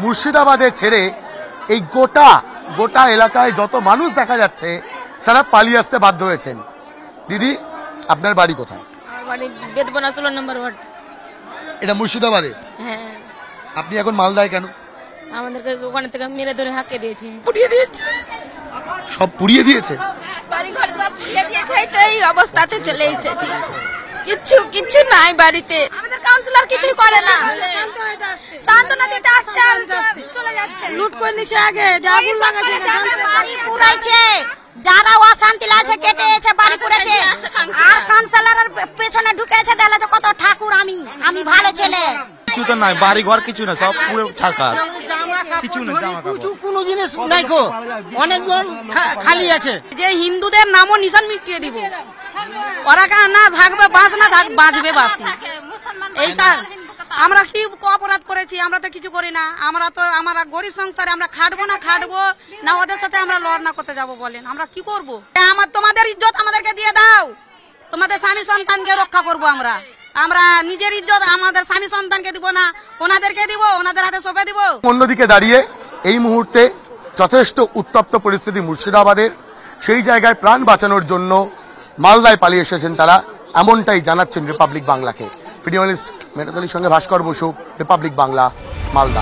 মুর্শিদাবাদে ছেড়ে এই গোটা গোটা এলাকায় যত মানুষ দেখা যাচ্ছে তারা পালিয়ে আসতে বাধ্য হয়েছেন। দিদি, আপনার বাড়ি কোথায়? বেদবনা 16 নম্বর ওয়ার্ড। এটা মুর্শিদাবাদে? হ্যাঁ। আপনি এখন মালদায় কেন? আমাদেরকে ওখানে থেকে মেরে ধরে হাঁকে দিয়েছে, পুড়িয়ে দিয়েছে। সব পুড়িয়ে দিয়েছে? বাড়ি ঘর পুড়িয়ে দিয়েছে, তো এই অবস্থাতে চলে এসেছি। কিচ্ছু নাই বাড়িতে। আমাদের কাউন্সিলর কিছুই করে না, সান্ত্বনা দিতে আসছে আর চলে যাচ্ছে। লুট করে নিচ্ছে, আগে আগুন লাগাচ্ছে, বাড়ি পুরাইছে, যারা অশান্তি লাগছে কেটেছে, বাড়ি পুড়েছে। আর কাউন্সিলরের পেছনে ঢুকেছে, দেখলে তো কত ঠাকুর। আমি ভালো ছেলে। কিছু তো নাই, বাড়ি ঘর কিছু না, সব পুরো ছাড়কার, কিছু না, কোনো জিনিস নাই গো, অনেকজন খালি আছে। যে হিন্দুদের নামও নিশান মিটিয়ে দিব, ওরা কেন না থাকবে বাস, না থাক বাঁচবে বাসি। এইটা আমরা কি অপরাধ করেছি? আমরা তো কিছু করি না। আমরা গরিব সংসারে আমরা খাটবো না ওদের সাথে আমরা লড় না করতে যাবো? বলেন আমরা কি করবো? তোমাদের ইজ্জত আমাদেরকে দিয়ে দাও, তোমাদের স্বামী সন্তানকে রক্ষা করবো। আমরা নিজের ইজ্জত আমাদের স্বামী সন্তানকে দিব না, ওনাদেরকে দিব, ওনাদের হাতে সঁপে দিব। অন্যদিকে দাঁড়িয়ে এই মুহূর্তে যথেষ্ট উত্তপ্ত পরিস্থিতি মুর্শিদাবাদের। সেই জায়গায় প্রাণ বাঁচানোর জন্য মালদায় পালিয়ে এসেছেন তারা, এমনটাই জানাচ্ছেন রিপাবলিক বাংলাকে। ভিডিও জার্নালিস্ট মেহতাব আলীর সঙ্গে ভাস্কর বসু, রিপাবলিক বাংলা, মালদা।